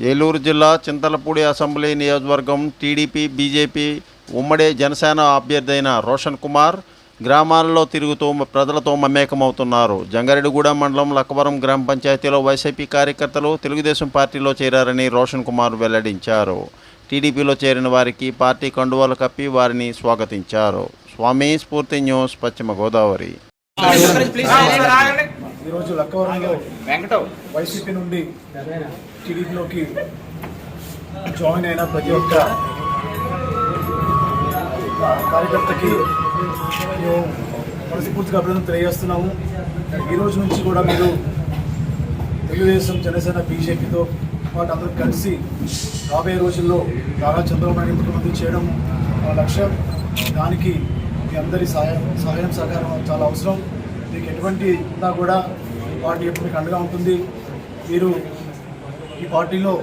ఏలూరు జిల్లా చింతలపూడి అసెంబ్లీ నియోజకవర్గం TDP BJP ఉమ్మడి జనసేన అభ్యర్థి అయిన రోషన్ కుమార్ గ్రామాలలో తిరుగుతూ ప్రజలతో మమేకమవుతున్నారు. జంగారెడ్డిగూడెం మండలం లక్కవరం గ్రామ పంచాయతీలో వైసీపీ కార్యకర్తలు తెలుగుదేశం పార్టీలో చేరారని రోషన్ కుమార్ వెల్లడించారు. టీడీపీలో చేరిన వారికి పార్టీ కండువాలు కప్పి వారిని స్వాగతించారు. స్వామి స్ఫూర్తి న్యూస్, పశ్చిమ గోదావరి. ఈరోజు లక్కవరంలో వైసీపీ నుండి టీడీపీలోకి జాయిన్ అయిన ప్రతి ఒక్క కార్యకర్తకి మేము మనస్ఫూర్తిగా అభినందన తెలియజేస్తున్నాము. ఈరోజు నుంచి కూడా మీరు తెలుగుదేశం, జనసేన, బీజేపీతో పాటు అందరూ కలిసి రాబోయే రోజుల్లో నారా చంద్రబాబు నాయుడు ముఖ్యమంత్రి చేయడం మన లక్ష్యం. దానికి మీ అందరి సహాయం సహకారం చాలా అవసరం. మీకు ఎటువంటి ఉన్నా కూడా పార్టీ ఎప్పుడు మీకు అండగా ఉంటుంది. మీరు ఈ పార్టీలో,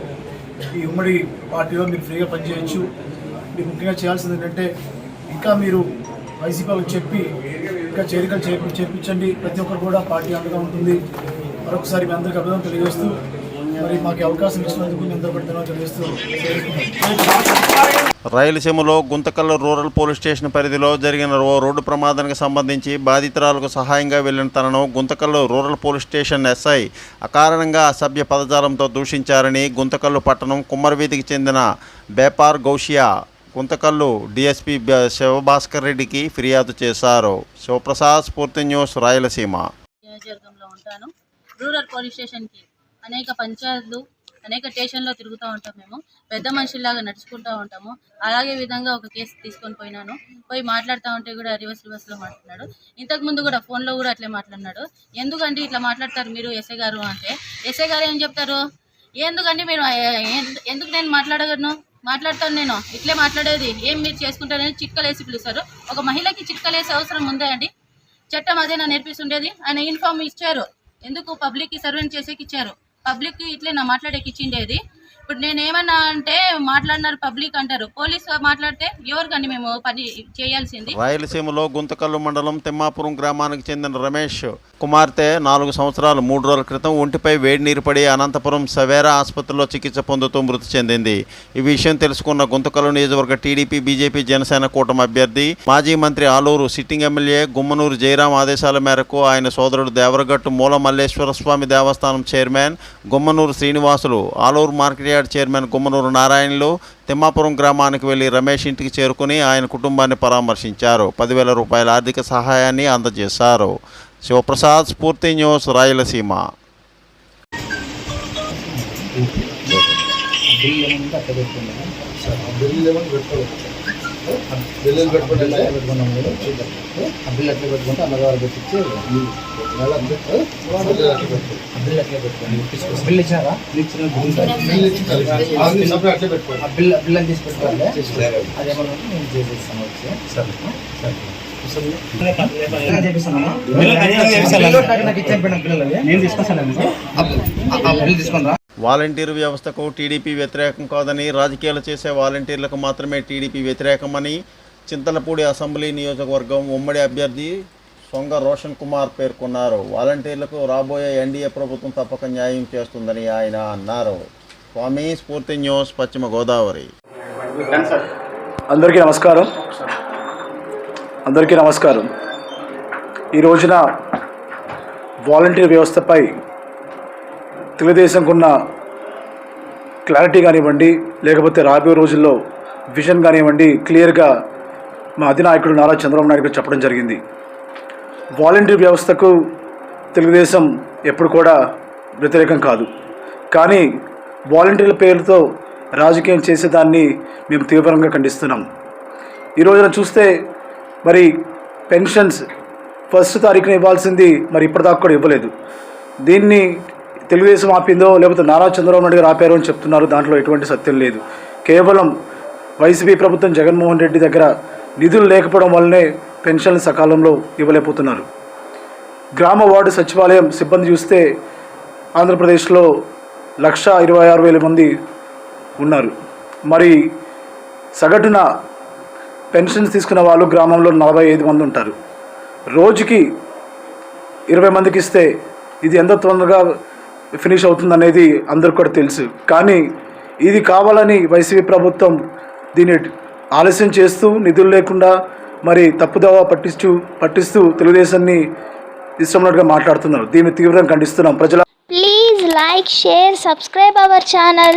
ఈ ఉమ్మడి పార్టీలో మీరు ఫ్రీగా పనిచేయచ్చు. మీరు ముఖ్యంగా చేయాల్సింది ఏంటంటే ఇంకా మీరు వైసీపీ వాళ్ళకి చెప్పి ఇంకా చేరికలు చేర్పించండి. ప్రతి ఒక్కరు కూడా పార్టీ అండగా ఉంటుంది. మరొకసారి మీ అందరికీ అభినందన తెలియజేస్తూ, మరి మాకు అవకాశం ఇచ్చినందుకు మీ అందరూ కూడా తెలియజేస్తూ రాయలసీమలో గుంతకల్లు రూరల్ పోలీస్ స్టేషన్ పరిధిలో జరిగిన రోడ్డు ప్రమాదానికి సంబంధించి బాధితురాలకు సహాయంగా వెళ్లిన తనను Guntakal rural police station SI అకారణంగా అసభ్య పదజాలంతో దూషించారని గుంతకల్లు పట్టణం కుమ్మరవీధికి చెందిన బేపార్ గౌషియా గుంతకల్లు డీఎస్పీ శివభాస్కర్ రెడ్డికి ఫిర్యాదు చేశారు. శివప్రసాద్, స్ఫూర్తి న్యూస్, రాయలసీమ. నియోజకవర్గంలో ఉంటాను. రూరల్ పోలీస్ స్టేషన్కి అనేక పంచాయతీలు, అనేక స్టేషన్లో తిరుగుతూ ఉంటాం. మేము పెద్ద మనుషుల్లాగా నడుచుకుంటూ ఉంటాము. అలాగే విధంగా ఒక కేసు తీసుకొని పోయి మాట్లాడుతూ ఉంటే కూడా రివర్స్లో మాట్లాడినాడు. ఇంతకుముందు కూడా ఫోన్లో కూడా అట్లే మాట్లాడినాడు. ఎందుకంటే ఇట్లా మాట్లాడతారు మీరు ఎస్ఐ గారు అంటే, ఎస్ఐ గారు ఏం చెప్తారు, ఎందుకంటే మీరు ఎందుకు నేను మాట్లాడతాను నేను ఇట్లే మాట్లాడేది ఏం మీరు చేసుకుంటారని చిట్కలేసి పిలుస్తారు. ఒక మహిళకి చిట్కలేసే అవసరం ఉందా అండి? చట్టం అదేనా నేర్పిస్తుండేది? ఆయన యూనిఫామ్ ఇచ్చారు, ఎందుకు పబ్లిక్కి సర్వెంట్ చేసేకి ఇచ్చారు, పబ్లిక్కి ఇట్లే మాట్లాడేకి ఇచ్చిండేది. ఇప్పుడు నేను ఏమన్నా అంటే మాట్లాడినారు పబ్లిక్ అంటారు, పోలీసు మాట్లాడితే ఎవరికండి మేము పని చేయాల్సింది? రాయలసీమలో గుంతకల్లు మండలం తిమ్మాపురం గ్రామానికి చెందిన రమేష్ కుమార్తె 4 సంవత్సరాలు 3 రోజుల క్రితం ఒంటిపై వేడి నీరు పడి అనంతపురం సవేరా ఆసుపత్రిలో చికిత్స పొందుతూ మృతి చెందింది. ఈ విషయం తెలుసుకున్న గుంతకల్లు నియోజకవర్గ టీడీపీ బీజేపీ జనసేన కూటమి అభ్యర్థి మాజీ మంత్రి ఆలూరు సిట్టింగ్ ఎమ్మెల్యే గుమ్మనూరు జయరాం ఆదేశాల మేరకు ఆయన సోదరుడు దేవరగట్టు మూల మల్లేశ్వర స్వామి దేవస్థానం chairman Gummanur Srinivasulu, Alur market yard chairman Gummanur నారాయణలు తిమ్మాపురం గ్రామానికి వెళ్లి రమేష్ ఇంటికి చేరుకుని ఆయన కుటుంబాన్ని పరామర్శించారు. 10,000 రూపాయల ఆర్థిక సహాయాన్ని అందజేశారు. శివప్రసాద్, స్ఫూర్తి న్యూస్, రాయలసీమ. బిల్లులు పెట్టుకుంటే బిల్లు ఎట్లా పెట్టుకుంటే అన్నగారు పెట్టించి బిల్లు ఇచ్చినారా? బిల్లు అని తీసి పెట్టుకోవాలి. అదేమన్నా నేను చేసేస్తాను. వాలంటీర్ వ్యవస్థకు టీడీపీ వ్యతిరేకం కాదని, రాజకీయాలు చేసే వాలంటీర్లకు మాత్రమే టీడీపీ వ్యతిరేకమని చింతలపూడి అసెంబ్లీ నియోజకవర్గం ఉమ్మడి అభ్యర్థి సొంగ రోషన్ కుమార్ పేర్కొన్నారు. వాలంటీర్లకు రాబోయే ఎన్డీఏ ప్రభుత్వం తప్పక న్యాయం చేస్తుందని ఆయన అన్నారు. స్వామి స్ఫూర్తి న్యూస్, పశ్చిమ గోదావరి. అందరికీ నమస్కారం. ఈ రోజున వాలంటీర్ వ్యవస్థపై తెలుగుదేశంకున్న క్లారిటీ కానివ్వండి, లేకపోతే రాబోయే రోజుల్లో విజన్ కానివ్వండి, క్లియర్గా మా అధినాయకుడు నారా చంద్రబాబు నాయుడు గారు చెప్పడం జరిగింది. వాలంటీర్ వ్యవస్థకు తెలుగుదేశం ఎప్పుడు కూడా వ్యతిరేకం కాదు, కానీ వాలంటీర్ల పేరుతో రాజకీయం చేసేదాన్ని మేము తీవ్రంగా ఖండిస్తున్నాం. ఈ రోజున చూస్తే మరి పెన్షన్స్ 1వ తారీఖున ఇవ్వాల్సింది మరి ఇప్పటిదాకా కూడా ఇవ్వలేదు. దీన్ని తెలుగుదేశం ఆపిందో లేకపోతే నారా చంద్రబాబు నాయుడు గారు ఆపారో అని చెప్తున్నారు. దాంట్లో ఎటువంటి సత్యం లేదు. కేవలం వైసీపీ ప్రభుత్వం జగన్మోహన్ రెడ్డి దగ్గర నిధులు లేకపోవడం వల్లనే పెన్షన్లు సకాలంలో ఇవ్వలేకపోతున్నారు. గ్రామ వార్డు సచివాలయం సిబ్బంది చూస్తే ఆంధ్రప్రదేశ్లో 126,000 మంది ఉన్నారు. మరి సగటున పెన్షన్స్ తీసుకున్న వాళ్ళు గ్రామంలో 45 మంది ఉంటారు. రోజుకి 20 మందికి ఇస్తే ఇది ఎంత తొందరగా ఫినిష్ అవుతుందనేది అందరికి కూడా తెలుసు. కానీ ఇది కావాలని వైసీపీ ప్రభుత్వం దీన్ని ఆలస్యం చేస్తూ నిధులు లేకుండా మరి తప్పుదోవ పట్టిస్తూ తెలుగుదేశాన్ని ఇష్టమైనట్టుగా మాట్లాడుతున్నారు. దీన్ని తీవ్రంగా ఖండిస్తున్నాం. ప్రజల Please like, share, subscribe our channel.